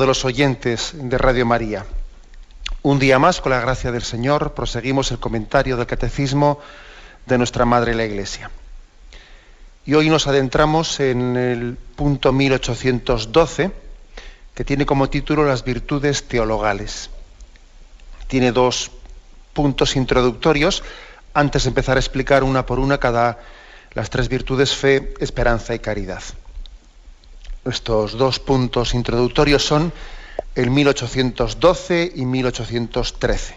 De los oyentes de Radio María. Un día más, con la gracia del Señor, proseguimos el comentario del Catecismo de nuestra Madre la Iglesia. Y hoy nos adentramos en el punto 1812, que tiene como título Las virtudes teologales. Tiene dos puntos introductorios, antes de empezar a explicar una por una las tres virtudes: fe, esperanza y caridad. Estos dos puntos introductorios son el 1812 y 1813.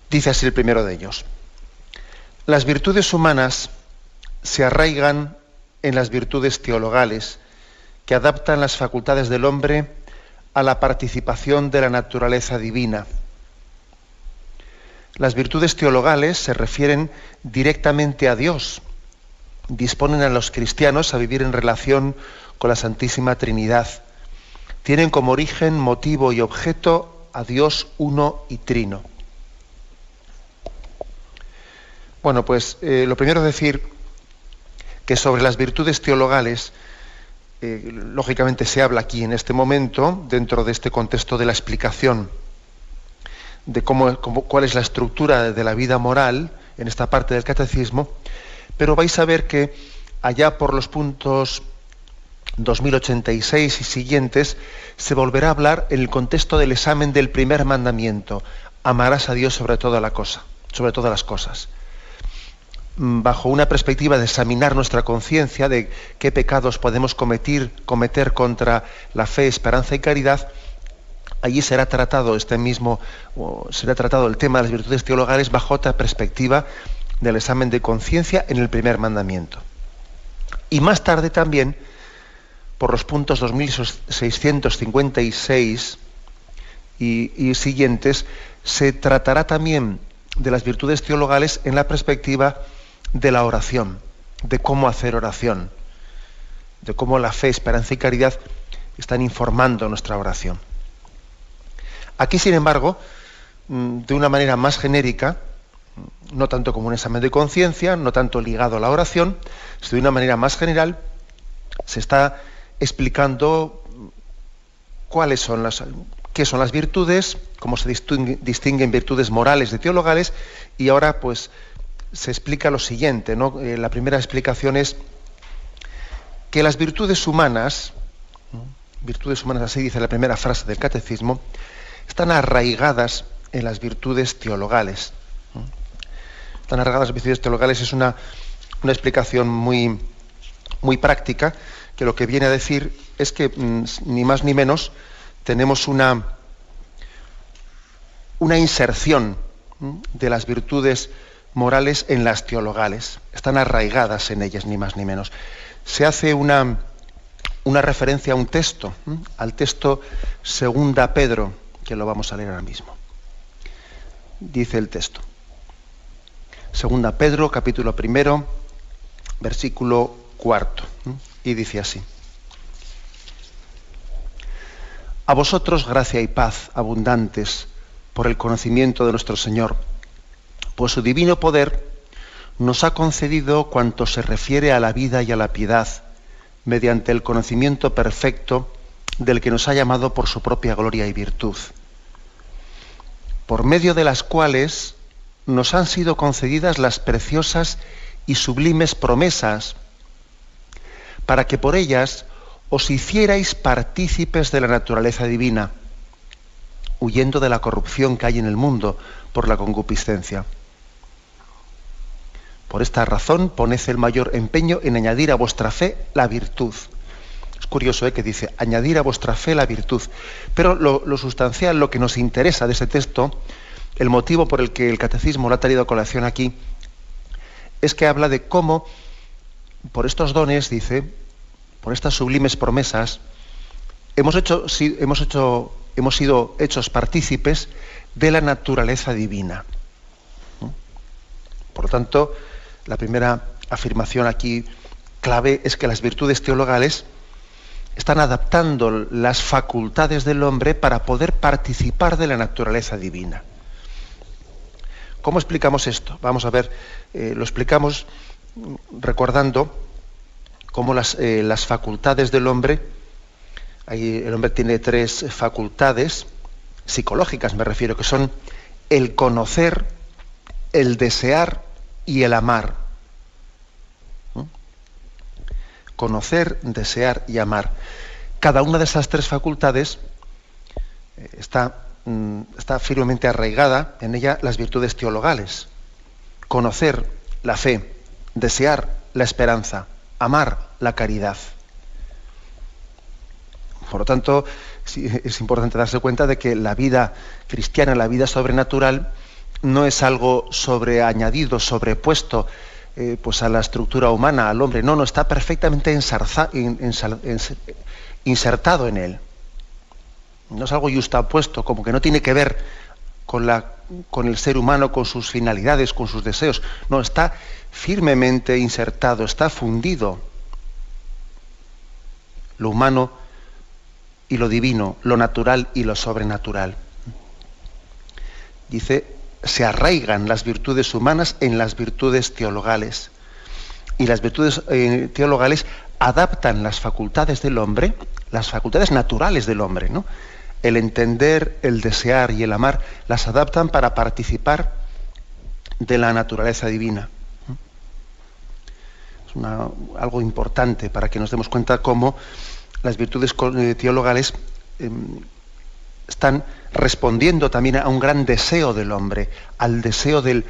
Dice así el primero de ellos: las virtudes humanas se arraigan en las virtudes teologales, que adaptan las facultades del hombre a la participación de la naturaleza divina. Las virtudes teologales se refieren directamente a Dios, disponen a los cristianos a vivir en relación con la Santísima Trinidad. Tienen como origen, motivo y objeto a Dios uno y trino. Bueno, pues lo primero es decir que sobre las virtudes teologales, lógicamente se habla aquí en este momento, dentro de este contexto de la explicación de cuál es la estructura de la vida moral en esta parte del catecismo. Pero vais a ver que allá por los puntos 2086 y siguientes se volverá a hablar en el contexto del examen del primer mandamiento: amarás a Dios sobre todas las cosas. Bajo una perspectiva de examinar nuestra conciencia de qué pecados podemos cometer contra la fe, esperanza y caridad, allí será tratado el tema de las virtudes teologales bajo otra perspectiva del examen de conciencia en el primer mandamiento. Y más tarde también, por los puntos 2656 y siguientes, se tratará también de las virtudes teologales en la perspectiva de la oración, de cómo hacer oración, de cómo la fe, esperanza y caridad están informando nuestra oración. Aquí, sin embargo, de una manera más genérica, no tanto como un examen de conciencia, no tanto ligado a la oración, sino de una manera más general, se está explicando qué son las virtudes, cómo se distinguen virtudes morales de teologales, y ahora pues se explica lo siguiente, ¿no? La primera explicación es que las virtudes humanas, así dice la primera frase del catecismo, están arraigadas en las virtudes teologales. Están arraigadas en las virtudes teologales es una explicación muy, muy práctica, que lo que viene a decir es que ni más ni menos tenemos una inserción de las virtudes morales en las teologales. Están arraigadas en ellas, ni más ni menos. Se hace una referencia a un texto, al texto 2 Pedro, que lo vamos a leer ahora mismo. Dice el texto: 2 Pedro, capítulo 1, versículo 4, y dice así: a vosotros gracia y paz abundantes por el conocimiento de nuestro Señor, pues su divino poder nos ha concedido cuanto se refiere a la vida y a la piedad, mediante el conocimiento perfecto del que nos ha llamado por su propia gloria y virtud, por medio de las cuales nos han sido concedidas las preciosas y sublimes promesas, para que por ellas os hicierais partícipes de la naturaleza divina, huyendo de la corrupción que hay en el mundo por la concupiscencia. Por esta razón, poned el mayor empeño en añadir a vuestra fe la virtud. Es curioso, que dice, añadir a vuestra fe la virtud. Pero lo sustancial, lo que nos interesa de ese texto, el motivo por el que el catecismo lo ha traído a colación aquí, es que habla de cómo, por estos dones, dice, por estas sublimes promesas, hemos sido hechos partícipes de la naturaleza divina. Por lo tanto, la primera afirmación aquí clave es que las virtudes teologales están adaptando las facultades del hombre para poder participar de la naturaleza divina. ¿Cómo explicamos esto? Vamos a ver, lo explicamos recordando cómo las facultades del hombre El hombre tiene tres facultades psicológicas, me refiero, que son el conocer, el desear y el amar. Conocer, desear y amar. Cada una de esas tres facultades está firmemente arraigada en ella las virtudes teologales. Conocer, la fe; desear, la esperanza; amar, la caridad. Por lo tanto, sí, es importante darse cuenta de que la vida cristiana, la vida sobrenatural, no es algo sobreañadido, sobrepuesto pues a la estructura humana, al hombre. No, está perfectamente insertado en él. No es algo yustapuesto, como que no tiene que ver con el ser humano, con sus finalidades, con sus deseos. No, está firmemente insertado, está fundido. Lo humano y lo divino, lo natural y lo sobrenatural. Dice, se arraigan las virtudes humanas en las virtudes teologales. Y las virtudes teologales adaptan las facultades del hombre, las facultades naturales del hombre, ¿no? El entender, el desear y el amar, las adaptan para participar de la naturaleza divina. Es algo importante para que nos demos cuenta cómo las virtudes teologales están respondiendo también a un gran deseo del hombre, al deseo del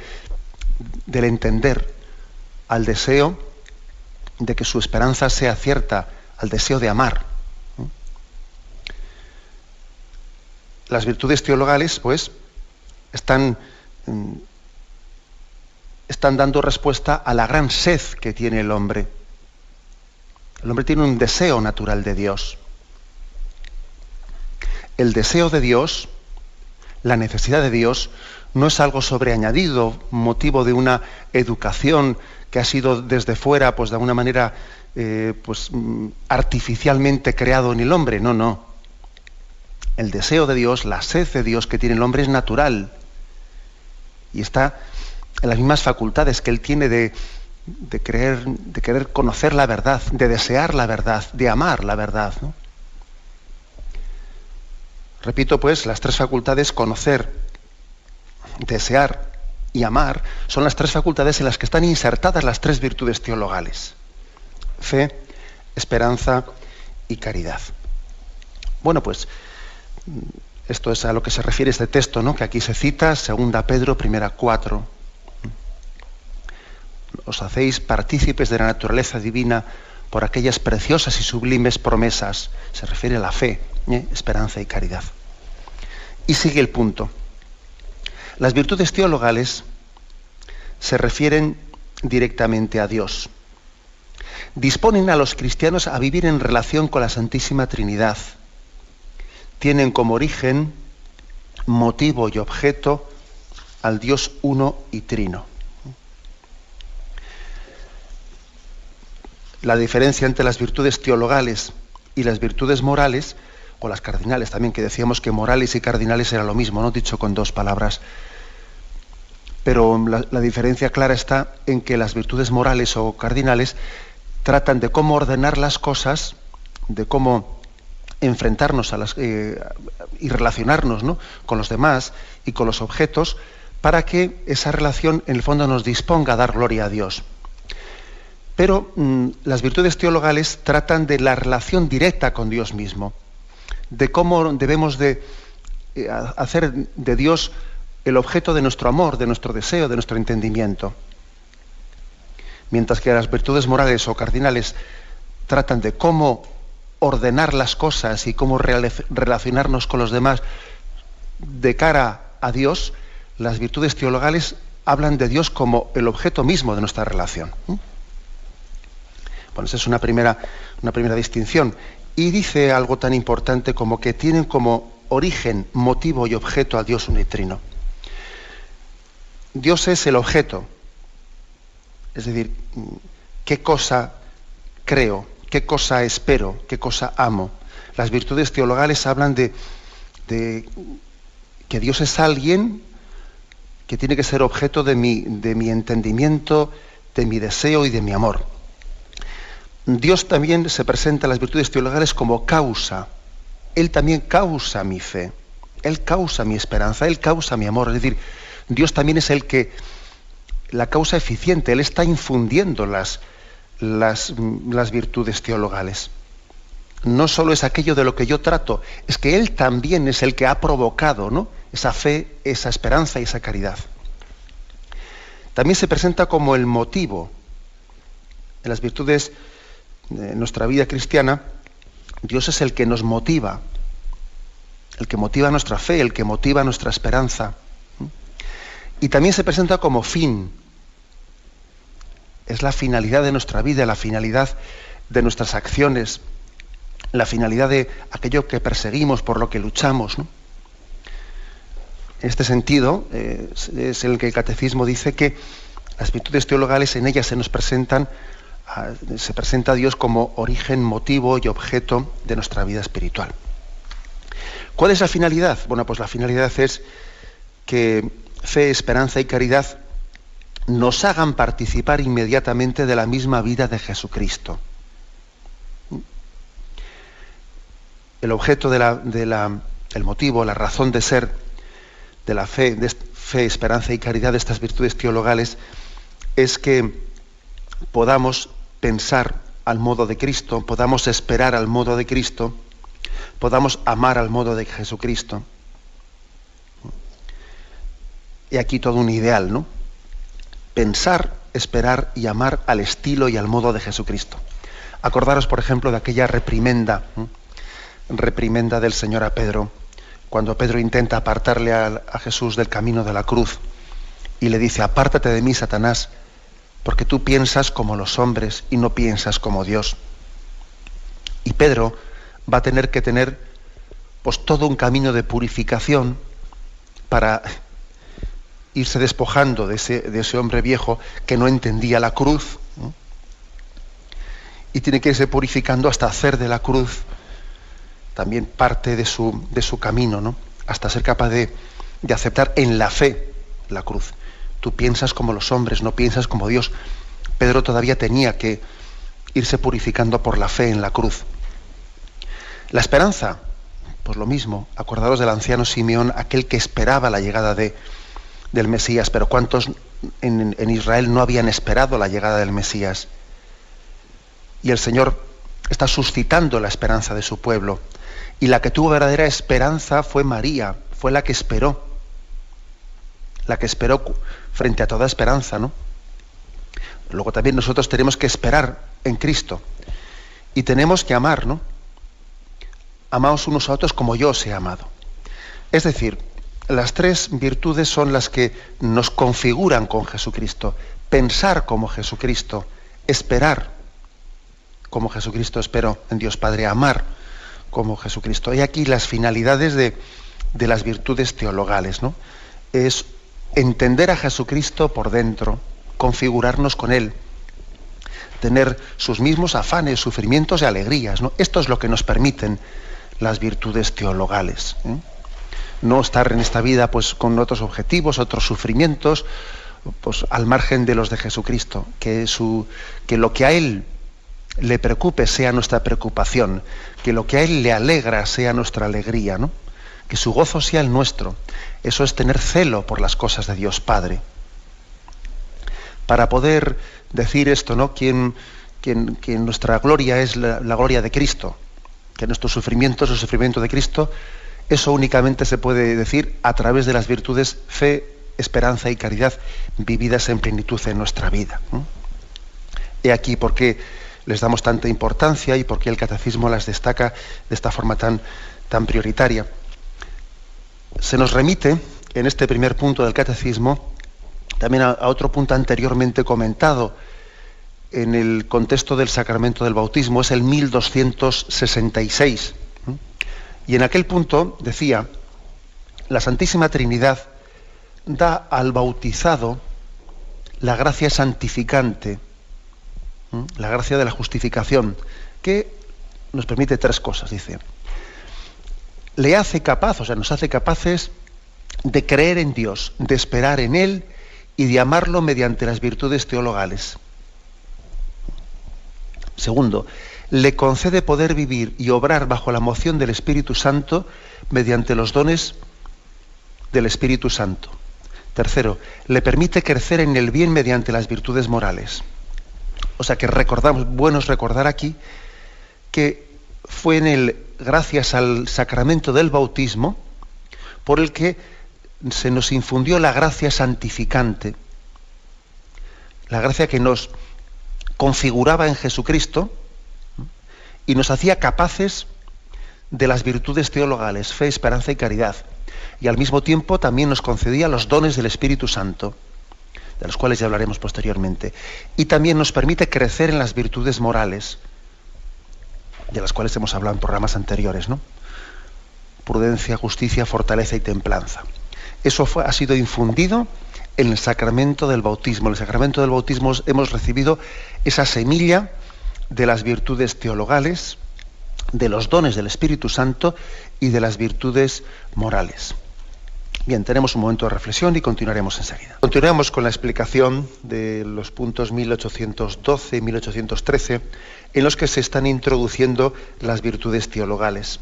entender, al deseo de que su esperanza sea cierta, al deseo de amar. Las virtudes teologales, pues, están dando respuesta a la gran sed que tiene el hombre. El hombre tiene un deseo natural de Dios. El deseo de Dios, la necesidad de Dios, no es algo sobreañadido, motivo de una educación que ha sido desde fuera, pues de alguna manera, artificialmente creado en el hombre. No. El deseo de Dios, la sed de Dios que tiene el hombre es natural. Y está en las mismas facultades que él tiene de querer conocer la verdad, de desear la verdad, de amar la verdad, ¿no? Repito, pues, las tres facultades, conocer, desear y amar, son las tres facultades en las que están insertadas las tres virtudes teologales: fe, esperanza y caridad. Bueno, pues esto es a lo que se refiere este texto, ¿no?, que aquí se cita, 2 Pedro 1:4. Os hacéis partícipes de la naturaleza divina por aquellas preciosas y sublimes promesas. Se refiere a la fe, esperanza y caridad. Y sigue el punto. Las virtudes teologales se refieren directamente a Dios. Disponen a los cristianos a vivir en relación con la Santísima Trinidad. Tienen como origen, motivo y objeto al Dios uno y trino. La diferencia entre las virtudes teologales y las virtudes morales, o las cardinales también, que decíamos que morales y cardinales era lo mismo, ¿no?, dicho con dos palabras. Pero la diferencia clara está en que las virtudes morales o cardinales tratan de cómo ordenar las cosas, de cómo enfrentarnos y relacionarnos, ¿no?, con los demás y con los objetos, para que esa relación en el fondo nos disponga a dar gloria a Dios. Pero las virtudes teologales tratan de la relación directa con Dios mismo, de cómo debemos de hacer de Dios el objeto de nuestro amor, de nuestro deseo, de nuestro entendimiento. Mientras que las virtudes morales o cardinales tratan de cómo ordenar las cosas y cómo relacionarnos con los demás de cara a Dios, las virtudes teologales hablan de Dios como el objeto mismo de nuestra relación. Bueno, esa es una primera distinción. Y dice algo tan importante como que tienen como origen, motivo y objeto a Dios uno y trino. Dios es el objeto. Es decir, qué cosa creo, qué cosa espero, qué cosa amo. Las virtudes teologales hablan de que Dios es alguien que tiene que ser objeto de mi entendimiento, de mi deseo y de mi amor. Dios también se presenta en las virtudes teologales como causa Él también causa mi fe, Él causa mi esperanza, Él causa mi amor. Es decir, Dios también es la causa eficiente, Él está infundiendo las virtudes teologales. No solo es aquello de lo que yo trato, es que Él también es el que ha provocado, ¿no?, esa fe, esa esperanza y esa caridad. También se presenta como el motivo. En las virtudes de nuestra vida cristiana, Dios es el que nos motiva, el que motiva nuestra fe, el que motiva nuestra esperanza. Y también se presenta como fin. Es la finalidad de nuestra vida, la finalidad de nuestras acciones, la finalidad de aquello que perseguimos, por lo que luchamos, ¿no? En este sentido, es el que el Catecismo dice que las virtudes teologales, en ellas se presenta a Dios como origen, motivo y objeto de nuestra vida espiritual. ¿Cuál es la finalidad? Bueno, pues la finalidad es que fe, esperanza y caridad nos hagan participar inmediatamente de la misma vida de Jesucristo. El objeto el motivo, la razón de ser de la fe, esperanza y caridad de estas virtudes teologales es que podamos pensar al modo de Cristo, podamos esperar al modo de Cristo, podamos amar al modo de Jesucristo. Y aquí todo un ideal, ¿no? Pensar, esperar y amar al estilo y al modo de Jesucristo. Acordaros, por ejemplo, de aquella reprimenda del Señor a Pedro, cuando Pedro intenta apartarle a Jesús del camino de la cruz y le dice: apártate de mí, Satanás, porque tú piensas como los hombres y no piensas como Dios. Y Pedro va a tener que tener pues todo un camino de purificación para irse despojando de ese hombre viejo que no entendía la cruz, ¿no? Y tiene que irse purificando hasta hacer de la cruz también parte de su camino, ¿no? Hasta ser capaz de aceptar en la fe la cruz. Tú piensas como los hombres, no piensas como Dios. Pedro todavía tenía que irse purificando por la fe en la cruz. La esperanza, pues lo mismo. Acordaros del anciano Simeón, aquel que esperaba la llegada del Mesías, pero ¿cuántos en Israel no habían esperado la llegada del Mesías? Y el Señor está suscitando la esperanza de su pueblo. Y la que tuvo verdadera esperanza fue María, fue la que esperó frente a toda esperanza, ¿no? Luego también nosotros tenemos que esperar en Cristo y tenemos que amar, ¿no? Amaos unos a otros como yo os he amado. Es decir, las tres virtudes son las que nos configuran con Jesucristo. Pensar como Jesucristo, esperar como Jesucristo esperó en Dios Padre, amar como Jesucristo. Y aquí las finalidades de las virtudes teologales, ¿no? Es entender a Jesucristo por dentro, configurarnos con Él, tener sus mismos afanes, sufrimientos y alegrías, ¿no? Esto es lo que nos permiten las virtudes teologales, ¿eh? No estar en esta vida pues con otros objetivos, otros sufrimientos, pues al margen de los de Jesucristo, que lo que a Él le preocupe sea nuestra preocupación, que lo que a Él le alegra sea nuestra alegría, ¿no? Que su gozo sea el nuestro. Eso es tener celo por las cosas de Dios Padre. Para poder decir esto, ¿no? Que nuestra gloria es la gloria de Cristo, que nuestro sufrimiento es el sufrimiento de Cristo, eso únicamente se puede decir a través de las virtudes fe, esperanza y caridad vividas en plenitud en nuestra vida, ¿no? He aquí por qué les damos tanta importancia y por qué el Catecismo las destaca de esta forma tan prioritaria. Se nos remite en este primer punto del Catecismo también a otro punto anteriormente comentado en el contexto del sacramento del bautismo, es el 1266. Y en aquel punto decía: la Santísima Trinidad da al bautizado la gracia santificante, la gracia de la justificación, que nos permite tres cosas, dice. Le hace capaz, o sea, nos hace capaces de creer en Dios, de esperar en Él y de amarlo mediante las virtudes teologales. Segundo, le concede poder vivir y obrar bajo la moción del Espíritu Santo mediante los dones del Espíritu Santo. Tercero, le permite crecer en el bien mediante las virtudes morales. O sea que bueno es recordar aquí que fue gracias al sacramento del bautismo por el que se nos infundió la gracia santificante, la gracia que nos configuraba en Jesucristo y nos hacía capaces de las virtudes teologales, fe, esperanza y caridad. Y al mismo tiempo también nos concedía los dones del Espíritu Santo, de los cuales ya hablaremos posteriormente. Y también nos permite crecer en las virtudes morales, de las cuales hemos hablado en programas anteriores, ¿no? Prudencia, justicia, fortaleza y templanza. Eso ha sido infundido en el sacramento del bautismo. En el sacramento del bautismo hemos recibido esa semilla de las virtudes teologales, de los dones del Espíritu Santo y de las virtudes morales. Bien, tenemos un momento de reflexión y continuaremos enseguida. Continuamos con la explicación de los puntos 1812 y 1813, en los que se están introduciendo las virtudes teologales.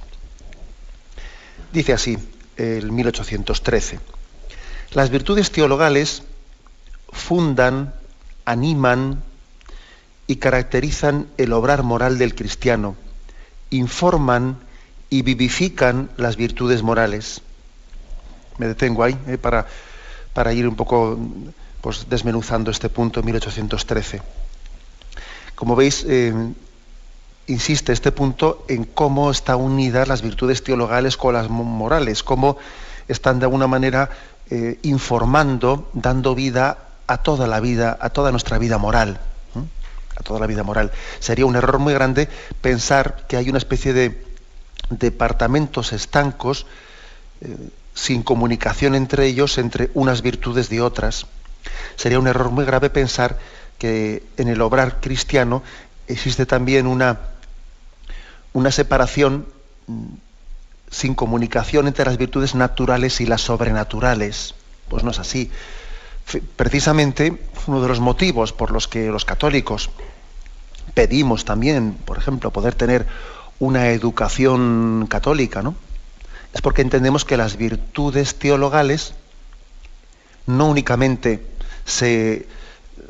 Dice así, el 1813. Las virtudes teologales fundan, animan y caracterizan el obrar moral del cristiano, informan y vivifican las virtudes morales. Me detengo ahí para ir un poco pues, desmenuzando este punto 1813. Como veis, insiste este punto en cómo están unidas las virtudes teologales con las morales, cómo están de alguna manera informando, dando vida a toda la vida, a toda nuestra vida moral. A toda la vida moral. Sería un error muy grande pensar que hay una especie de departamentos estancos sin comunicación entre ellos, entre unas virtudes de otras. Sería un error muy grave pensar que en el obrar cristiano existe también una separación sin comunicación entre las virtudes naturales y las sobrenaturales. Pues no es así. Precisamente uno de los motivos por los que los católicos pedimos también, por ejemplo, poder tener una educación católica, ¿no? Es porque entendemos que las virtudes teologales no únicamente se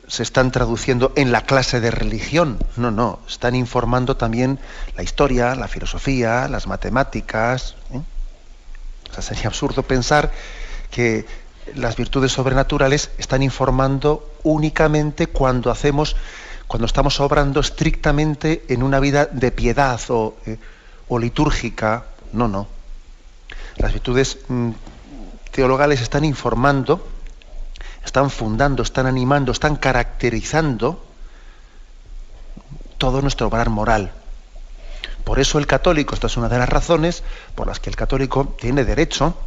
están traduciendo en la clase de religión, no, están informando también la historia, la filosofía, las matemáticas, ¿eh? O sea, sería absurdo pensar que las virtudes sobrenaturales están informando únicamente cuando estamos obrando estrictamente en una vida de piedad o litúrgica. No. Las virtudes teologales están informando, están fundando, están animando, están caracterizando todo nuestro obrar moral. Por eso el católico, esta es una de las razones por las que el católico tiene derecho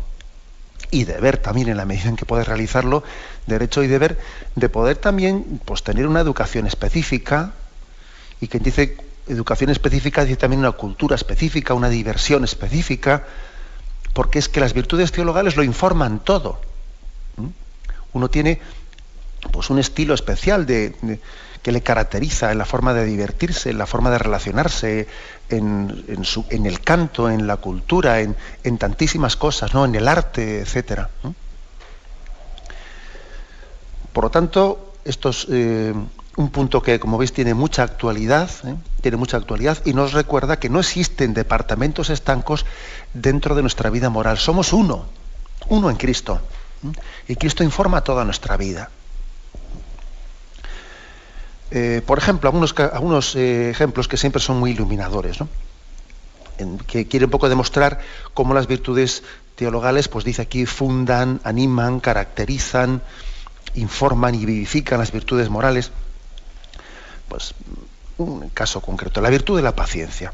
y deber también, en la medida en que puede realizarlo, derecho y deber de poder también pues, tener una educación específica, y quien dice educación específica dice también una cultura específica, una diversión específica, porque es que las virtudes teologales lo informan todo. Uno tiene pues un estilo especial que le caracteriza en la forma de divertirse, en la forma de relacionarse, en el canto, en la cultura, en tantísimas cosas, ¿no? En el arte, etcétera, ¿no? Por lo tanto, esto es un punto que, como veis, tiene mucha actualidad, y nos recuerda que no existen departamentos estancos dentro de nuestra vida moral. Somos uno en Cristo. Y Cristo informa toda nuestra vida. Por ejemplo, algunos ejemplos que siempre son muy iluminadores, ¿no? Que quieren un poco demostrar cómo las virtudes teologales, pues dice aquí, fundan, animan, caracterizan, informan y vivifican las virtudes morales. Pues un caso concreto, la virtud de la paciencia.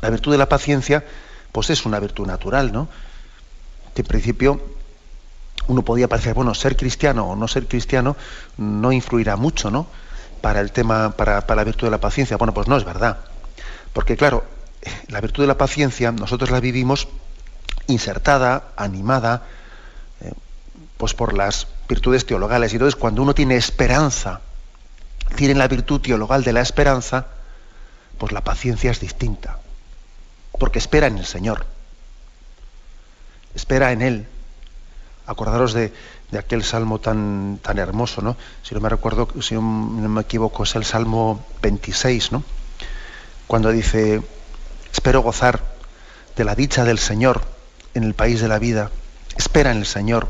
La virtud de la paciencia, pues es una virtud natural, ¿no? Que en principio uno podía parecer, bueno, ser cristiano o no ser cristiano no influirá mucho, ¿no? Para el tema, para la virtud de la paciencia. Bueno, pues no es verdad. Porque claro, la virtud de la paciencia nosotros la vivimos insertada, animada, pues por las virtudes teologales. Y entonces cuando uno tiene esperanza, tiene la virtud teologal de la esperanza, pues la paciencia es distinta, porque espera en el Señor, espera en Él. Acordaros de aquel salmo tan hermoso, ¿no? Si no me equivoco, es el Salmo 26, ¿no? Cuando dice: espero gozar de la dicha del Señor en el país de la vida. Espera en el Señor,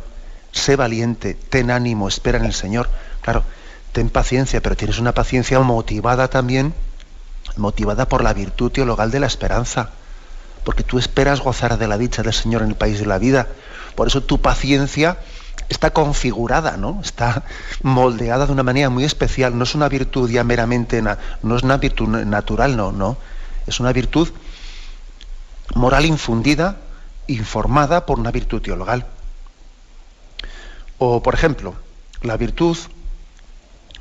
sé valiente, ten ánimo, espera en el Señor. Claro, ten paciencia, pero tienes una paciencia motivada también, motivada por la virtud teologal de la esperanza, porque tú esperas gozar de la dicha del Señor en el país de la vida. Por eso tu paciencia está configurada, ¿no? Está moldeada de una manera muy especial. No es una virtud ya meramente, no es una virtud natural, no. Es una virtud moral infundida, informada por una virtud teologal. O, por ejemplo, una virtud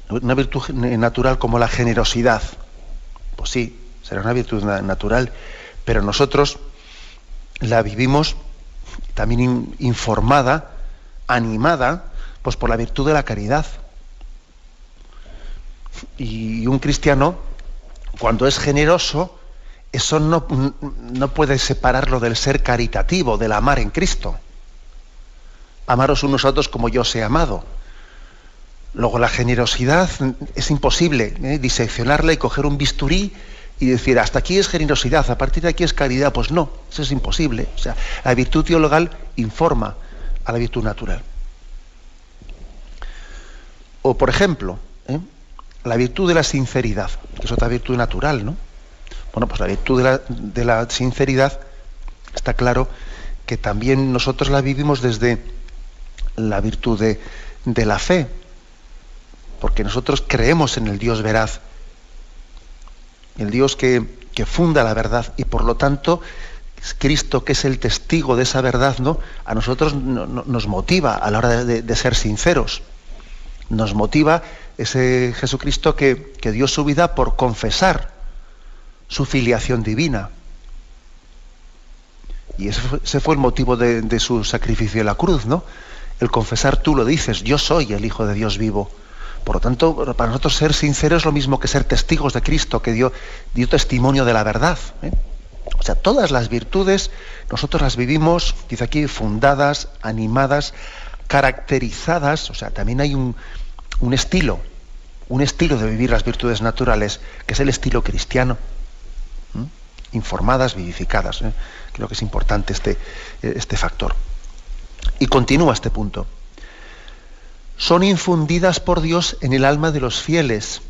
natural como la generosidad. Pues sí, será una virtud natural, pero nosotros la vivimos también informada, animada, pues por la virtud de la caridad. Y un cristiano, cuando es generoso, eso no puede separarlo del ser caritativo, del amar en Cristo. Amaros unos a otros como yo os he amado. Luego la generosidad es imposible diseccionarla y coger un bisturí y decir hasta aquí es generosidad, a partir de aquí es caridad. Pues no, eso es imposible. O sea, la virtud teologal informa a la virtud natural. O por ejemplo, la virtud de la sinceridad, que es otra virtud natural, ¿no? Bueno, pues la virtud de la sinceridad está claro que también nosotros la vivimos desde la virtud de la fe, porque nosotros creemos en el Dios veraz, el Dios que funda la verdad, y por lo tanto Cristo, que es el testigo de esa verdad, ¿no? A nosotros nos motiva a la hora de ser sinceros. Nos motiva ese Jesucristo que dio su vida por confesar su filiación divina. Y ese fue el motivo de su sacrificio en la cruz, ¿no? El confesar, tú lo dices, yo soy el Hijo de Dios vivo. Por lo tanto, para nosotros ser sinceros es lo mismo que ser testigos de Cristo, que dio testimonio de la verdad. O sea, todas las virtudes nosotros las vivimos, dice aquí, fundadas, animadas, caracterizadas. O sea, también hay un estilo de vivir las virtudes naturales, que es el estilo cristiano. Informadas, vivificadas. Creo que es importante este factor. Y continúa este punto. Son infundidas por Dios en el alma de los fieles,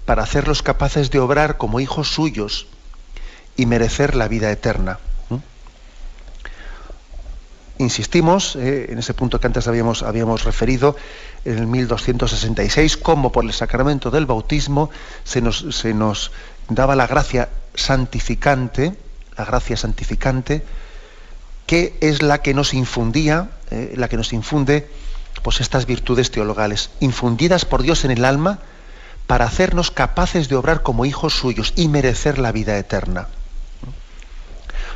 para hacerlos capaces de obrar como hijos suyos y merecer la vida eterna. Insistimos en ese punto que antes habíamos referido, en el 1266, cómo por el sacramento del bautismo se nos daba la gracia santificante, que es la que nos infundía, pues estas virtudes teologales, infundidas por Dios en el alma, para hacernos capaces de obrar como hijos suyos y merecer la vida eterna.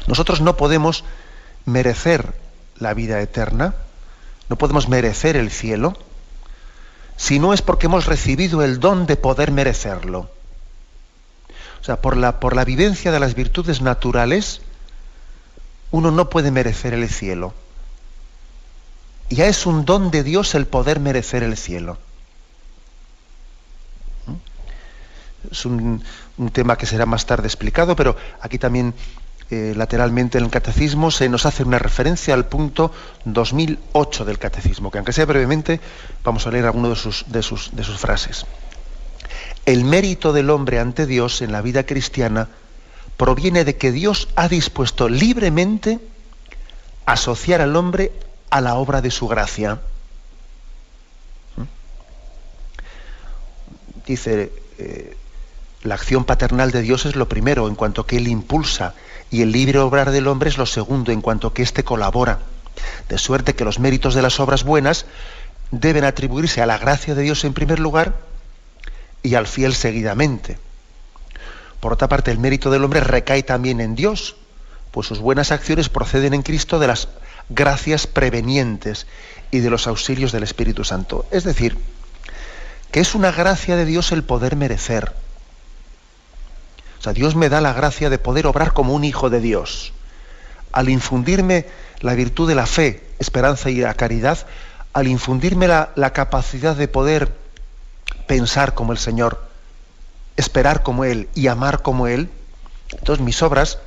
Nosotros no podemos merecer la vida eterna, no podemos merecer el cielo, si no es porque hemos recibido el don de poder merecerlo. O sea, por la vivencia de las virtudes naturales, uno no puede merecer el cielo. Ya es un don de Dios el poder merecer el cielo. Es un tema que será más tarde explicado, pero aquí también lateralmente en el Catecismo se nos hace una referencia al punto 2008 del Catecismo, que aunque sea brevemente, vamos a leer alguna de sus frases. El mérito del hombre ante Dios en la vida cristiana proviene de que Dios ha dispuesto libremente asociar al hombre a la obra de su gracia. Dice, la acción paternal de Dios es lo primero, en cuanto que Él impulsa, y el libre obrar del hombre es lo segundo, en cuanto que éste colabora. De suerte que los méritos de las obras buenas deben atribuirse a la gracia de Dios en primer lugar y al fiel seguidamente. Por otra parte, el mérito del hombre recae también en Dios, pues sus buenas acciones proceden en Cristo de las gracias prevenientes y de los auxilios del Espíritu Santo. Es decir, que es una gracia de Dios el poder merecer. O sea, Dios me da la gracia de poder obrar como un hijo de Dios. Al infundirme la virtud de la fe, esperanza y la caridad, al infundirme la capacidad de poder pensar como el Señor, esperar como Él y amar como Él, entonces mis obras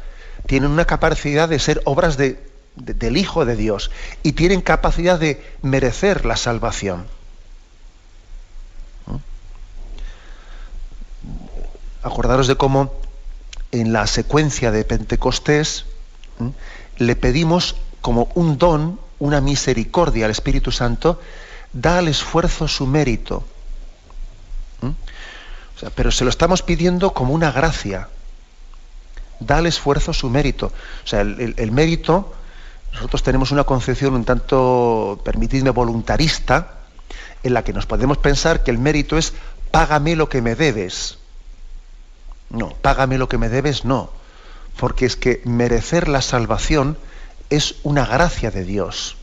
tienen una capacidad de ser obras del Hijo de Dios y tienen capacidad de merecer la salvación. Acordaros de cómo en la secuencia de Pentecostés le pedimos como un don, una misericordia al Espíritu Santo, da al esfuerzo su mérito. O sea, pero se lo estamos pidiendo como una gracia. Da al esfuerzo su mérito. O sea, el mérito, nosotros tenemos una concepción un tanto, permitidme, voluntarista, en la que nos podemos pensar que el mérito es págame lo que me debes. No, págame lo que me debes, no. Porque es que merecer la salvación es una gracia de Dios.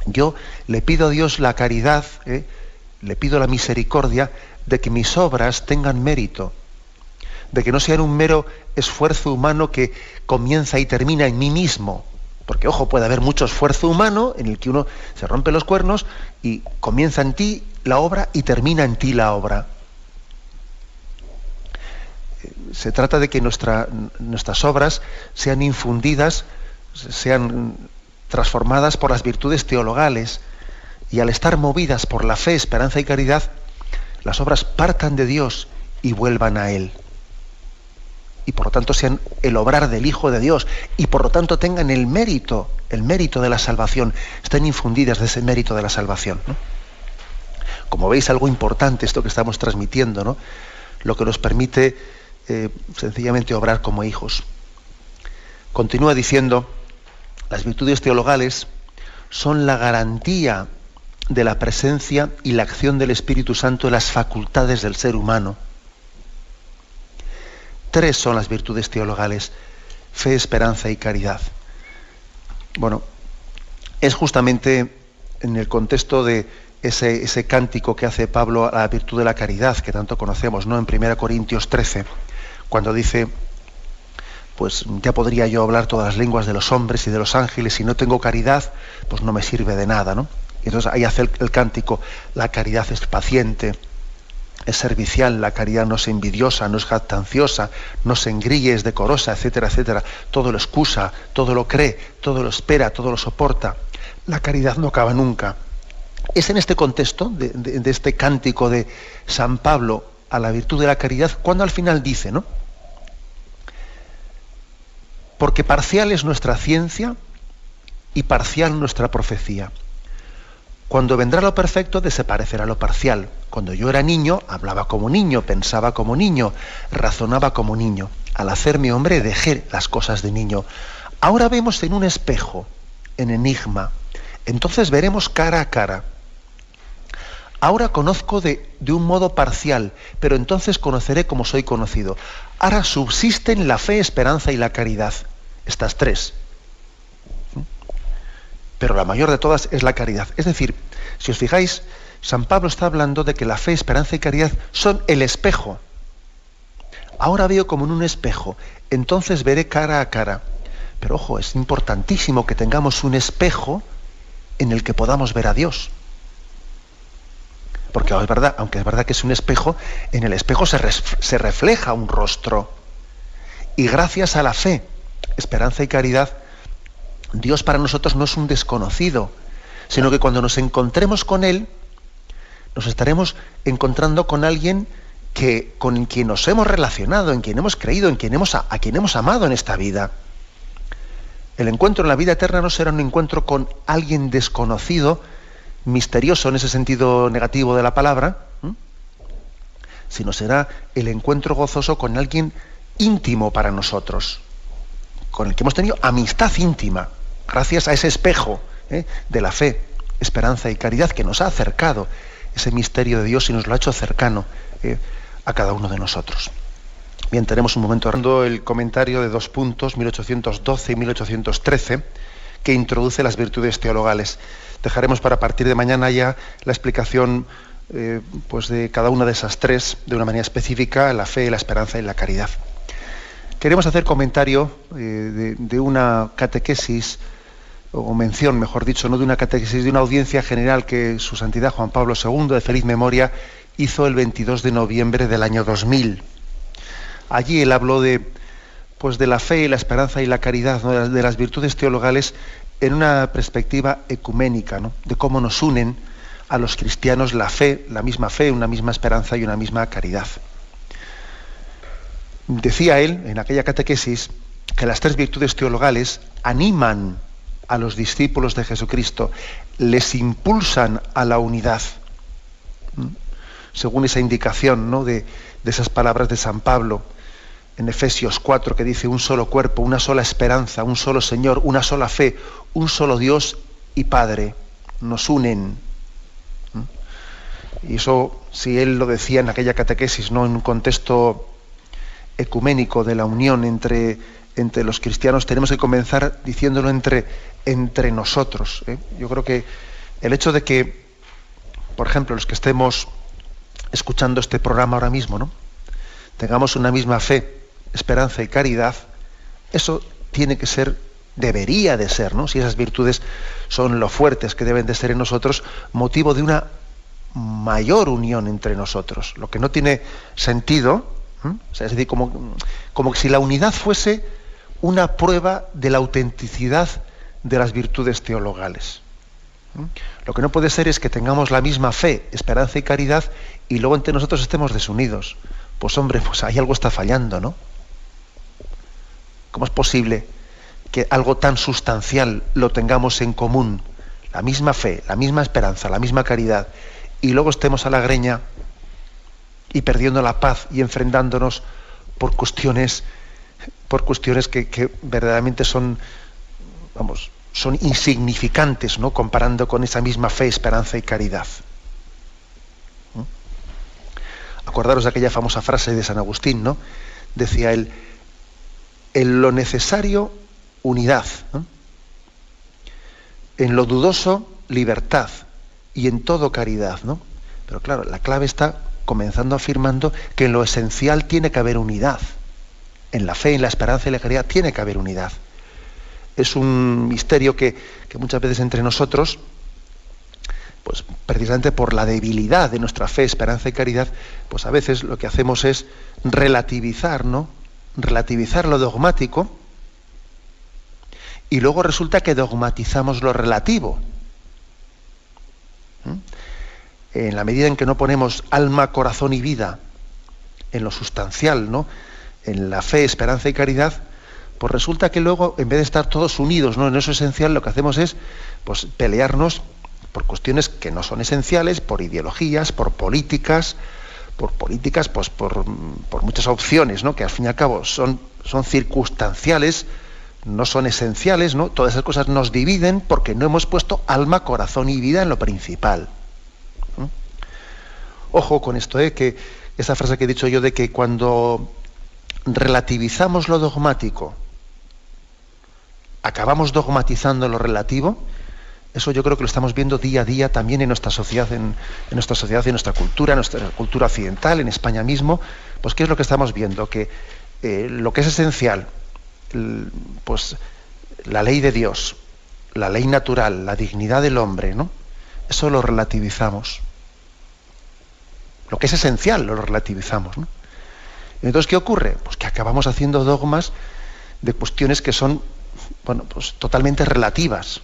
Yo le pido a Dios la caridad, le pido la misericordia de que mis obras tengan mérito, de que no sean un mero esfuerzo humano que comienza y termina en mí mismo. Porque, ojo, puede haber mucho esfuerzo humano en el que uno se rompe los cuernos y comienza en ti la obra y termina en ti la obra. Se trata de que nuestras obras sean infundidas, sean transformadas por las virtudes teologales, y al estar movidas por la fe, esperanza y caridad, las obras partan de Dios y vuelvan a Él. Y por lo tanto sean el obrar del Hijo de Dios, y por lo tanto tengan el mérito de la salvación, estén infundidas de ese mérito de la salvación, ¿no? Como veis, algo importante esto que estamos transmitiendo, ¿no? Lo que nos permite sencillamente obrar como hijos. Continúa diciendo, las virtudes teologales son la garantía de la presencia y la acción del Espíritu Santo en las facultades del ser humano. 3 son las virtudes teologales: fe, esperanza y caridad. Bueno, es justamente en el contexto de ese cántico que hace Pablo a la virtud de la caridad, que tanto conocemos, ¿no? En 1 Corintios 13, cuando dice, pues ya podría yo hablar todas las lenguas de los hombres y de los ángeles, si no tengo caridad, pues no me sirve de nada, ¿no? Y entonces ahí hace el cántico: la caridad es paciente, es servicial, la caridad no es envidiosa, no es jactanciosa, no se engríe, es decorosa, etcétera, etcétera. Todo lo excusa, todo lo cree, todo lo espera, todo lo soporta. La caridad no acaba nunca. Es en este contexto de este cántico de San Pablo a la virtud de la caridad cuando al final dice, ¿no? Porque parcial es nuestra ciencia y parcial nuestra profecía. Cuando vendrá lo perfecto, desaparecerá lo parcial. Cuando yo era niño, hablaba como niño, pensaba como niño, razonaba como niño. Al hacerme hombre, dejé las cosas de niño. Ahora vemos en un espejo, en enigma. Entonces veremos cara a cara. Ahora conozco de un modo parcial, pero entonces conoceré como soy conocido. Ahora subsisten la fe, esperanza y la caridad. Estas 3. Pero la mayor de todas es la caridad. Es decir, si os fijáis, San Pablo está hablando de que la fe, esperanza y caridad son el espejo. Ahora veo como en un espejo, entonces veré cara a cara. Pero ojo, es importantísimo que tengamos un espejo en el que podamos ver a Dios. Porque es verdad, aunque es verdad que es un espejo, en el espejo se refleja un rostro. Y gracias a la fe, esperanza y caridad, Dios para nosotros no es un desconocido, sino que cuando nos encontremos con Él, nos estaremos encontrando con alguien con quien nos hemos relacionado, en quien hemos creído, a quien hemos amado en esta vida. El encuentro en la vida eterna no será un encuentro con alguien desconocido, misterioso en ese sentido negativo de la palabra, sino será el encuentro gozoso con alguien íntimo para nosotros, con el que hemos tenido amistad íntima, gracias a ese espejo de la fe, esperanza y caridad que nos ha acercado ese misterio de Dios y nos lo ha hecho cercano a cada uno de nosotros. Bien, tenemos un momento dando el comentario de 2 puntos, 1812 y 1813, que introduce las virtudes teologales. Dejaremos para partir de mañana ya la explicación pues de cada una de esas tres, de una manera específica, la fe, la esperanza y la caridad. Queremos hacer comentario de una catequesis, o mención, mejor dicho, no de una catequesis, de una audiencia general que Su Santidad Juan Pablo II, de feliz memoria, hizo el 22 de noviembre del año 2000. Allí él habló de la fe, la esperanza y la caridad, ¿no?, de las virtudes teologales en una perspectiva ecuménica, ¿no?, de cómo nos unen a los cristianos la fe, una misma esperanza y una misma caridad. Decía él, en aquella catequesis, que las tres virtudes teologales animan a los discípulos de Jesucristo, les impulsan a la unidad. Según esa indicación, ¿no?, de esas palabras de San Pablo en Efesios 4, que dice: un solo cuerpo, una sola esperanza, un solo Señor, una sola fe, un solo Dios y Padre, nos unen. Y eso, si él lo decía en aquella catequesis, ¿no?, en un contexto ecuménico de la unión entre los cristianos, tenemos que comenzar diciéndolo entre nosotros. Yo creo que el hecho de que, por ejemplo, los que estemos escuchando este programa ahora mismo, ¿no?, tengamos una misma fe, esperanza y caridad, eso tiene que ser, debería de ser, ¿no?, si esas virtudes son lo fuertes que deben de ser en nosotros, motivo de una mayor unión entre nosotros. Lo que no tiene sentido, o sea, es decir, como que si la unidad fuese una prueba de la autenticidad de las virtudes teologales. Lo que no puede ser es que tengamos la misma fe, esperanza y caridad y luego entre nosotros estemos desunidos. Pues hombre, pues ahí algo está fallando, ¿no? ¿Cómo es posible que algo tan sustancial lo tengamos en común? La misma fe, la misma esperanza, la misma caridad, y luego estemos a la greña y perdiendo la paz y enfrentándonos por cuestiones que verdaderamente son insignificantes, ¿no?, comparando con esa misma fe, esperanza y caridad. Acordaros de aquella famosa frase de San Agustín, ¿no? Decía él: en lo necesario, unidad, ¿no?, en lo dudoso, libertad, y en todo, caridad, ¿no? Pero claro, la clave está comenzando afirmando que en lo esencial tiene que haber unidad. En la fe, en la esperanza y la caridad tiene que haber unidad. Es un misterio que muchas veces entre nosotros, pues precisamente por la debilidad de nuestra fe, esperanza y caridad, pues a veces lo que hacemos es relativizar, ¿no?, relativizar lo dogmático, y luego resulta que dogmatizamos lo relativo. En la medida en que no ponemos alma, corazón y vida en lo sustancial, ¿no?, en la fe, esperanza y caridad, pues resulta que luego, en vez de estar todos unidos, ¿no?, en eso esencial, lo que hacemos es, pues, pelearnos por cuestiones que no son esenciales, por ideologías, por políticas, pues por muchas opciones, ¿no?, que al fin y al cabo son circunstanciales, no son esenciales, ¿no? Todas esas cosas nos dividen porque no hemos puesto alma, corazón y vida en lo principal. Ojo con esto, que esa frase que he dicho yo de que cuando relativizamos lo dogmático, acabamos dogmatizando lo relativo, eso yo creo que lo estamos viendo día a día también en nuestra sociedad, en nuestra cultura occidental, en España mismo. Pues ¿qué es lo que estamos viendo? Que lo que es esencial, pues la ley de Dios, la ley natural, la dignidad del hombre, ¿no?, eso lo relativizamos. Lo que es esencial lo relativizamos, ¿no? Entonces, ¿qué ocurre? Pues que acabamos haciendo dogmas de cuestiones que son, pues totalmente relativas,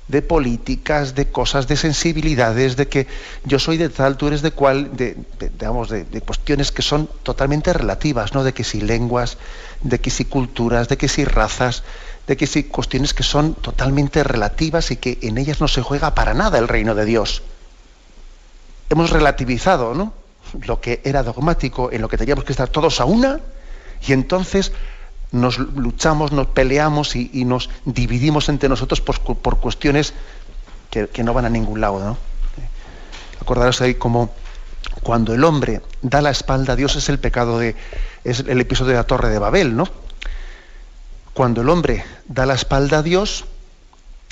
de políticas, de cosas, de sensibilidades, de que yo soy de tal, tú eres de cual, de cuestiones que son totalmente relativas, ¿no? De que si lenguas, de que si culturas, de que si razas, de que si cuestiones que son totalmente relativas y que en ellas no se juega para nada el reino de Dios. Hemos relativizado, ¿no?, lo que era dogmático, en lo que teníamos que estar todos a una, y entonces nos luchamos, nos peleamos y nos dividimos entre nosotros por cuestiones que no van a ningún lado, ¿no? Acordaros ahí como cuando el hombre da la espalda a Dios es el episodio de la Torre de Babel, ¿no? Cuando el hombre da la espalda a Dios,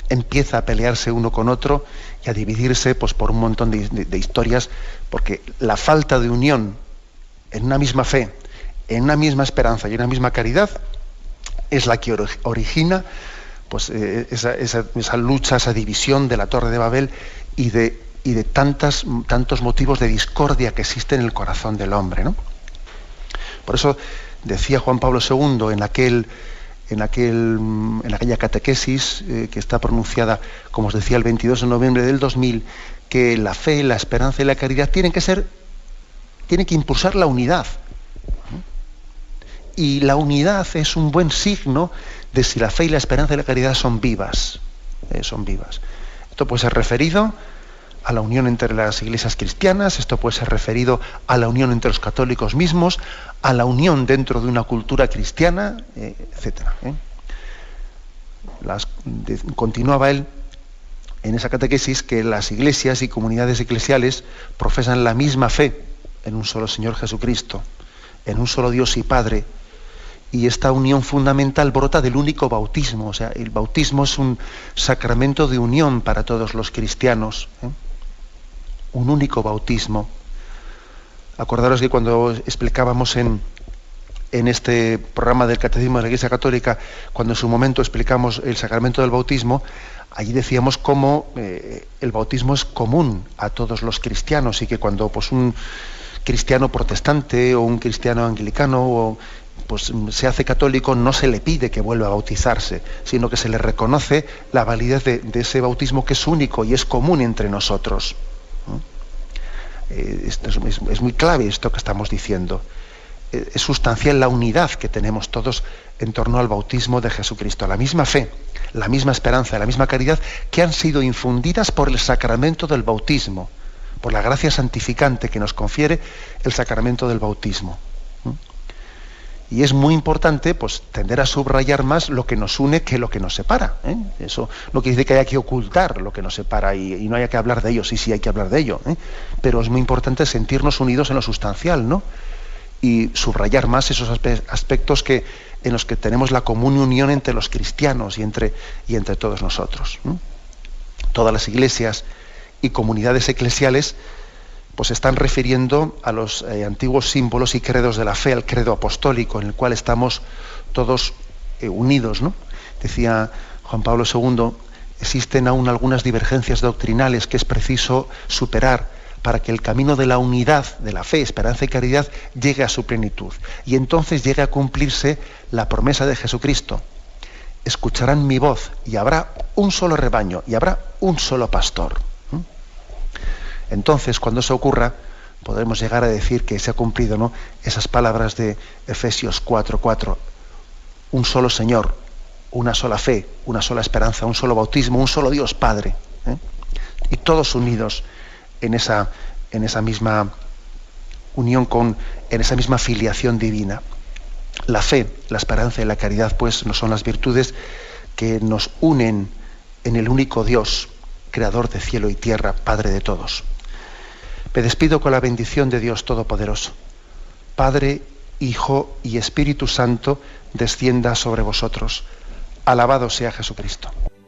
empieza a pelearse uno con otro y a dividirse pues, por un montón de historias, porque la falta de unión en una misma fe, en una misma esperanza y en una misma caridad es la que origina pues, esa lucha, esa división de la Torre de Babel y de tantos motivos de discordia que existen en el corazón del hombre, ¿no? Por eso decía Juan Pablo II en aquella catequesis que está pronunciada, como os decía, el 22 de noviembre del 2000, que la fe, la esperanza y la caridad tienen que impulsar la unidad. Y la unidad es un buen signo de si la fe y la esperanza y la caridad son vivas. Son vivas. Esto puede ser referido a la unión entre las iglesias cristianas, esto puede ser referido a la unión entre los católicos mismos, a la unión dentro de una cultura cristiana, etcétera. Continuaba él en esa catequesis que las iglesias y comunidades eclesiales profesan la misma fe en un solo Señor Jesucristo, en un solo Dios y Padre, y esta unión fundamental brota del único bautismo. O sea, el bautismo es un sacramento de unión para todos los cristianos, un único bautismo. Acordaros que cuando explicábamos en este programa del Catecismo de la Iglesia Católica, cuando en su momento explicamos el sacramento del bautismo, allí decíamos cómo el bautismo es común a todos los cristianos y que cuando pues, un cristiano protestante o un cristiano anglicano pues, se hace católico, no se le pide que vuelva a bautizarse, sino que se le reconoce la validez de ese bautismo que es único y es común entre nosotros. Esto es muy clave esto que estamos diciendo. Es sustancial la unidad que tenemos todos en torno al bautismo de Jesucristo, la misma fe, la misma esperanza, la misma caridad que han sido infundidas por el sacramento del bautismo, por la gracia santificante que nos confiere el sacramento del bautismo. Y es muy importante pues, tender a subrayar más lo que nos une que lo que nos separa. Eso no quiere decir que haya que ocultar lo que nos separa y no haya que hablar de ello. Sí hay que hablar de ello. Pero es muy importante sentirnos unidos en lo sustancial, ¿no? Y subrayar más esos aspectos en los que tenemos la común unión entre los cristianos y entre todos nosotros. Todas las iglesias y comunidades eclesiales pues se están refiriendo a los antiguos símbolos y credos de la fe, al credo apostólico, en el cual estamos todos unidos, ¿no? Decía Juan Pablo II, existen aún algunas divergencias doctrinales que es preciso superar para que el camino de la unidad, de la fe, esperanza y caridad, llegue a su plenitud. Y entonces llegue a cumplirse la promesa de Jesucristo. Escucharán mi voz y habrá un solo rebaño y habrá un solo pastor. Entonces, cuando eso ocurra, podremos llegar a decir que se ha cumplido, ¿no?, esas palabras de Efesios 4:4. Un solo Señor, una sola fe, una sola esperanza, un solo bautismo, un solo Dios Padre. Y todos unidos en esa misma unión, en esa misma filiación divina. La fe, la esperanza y la caridad, pues, no son las virtudes que nos unen en el único Dios, creador de cielo y tierra, Padre de todos. Me despido con la bendición de Dios Todopoderoso. Padre, Hijo y Espíritu Santo, descienda sobre vosotros. Alabado sea Jesucristo.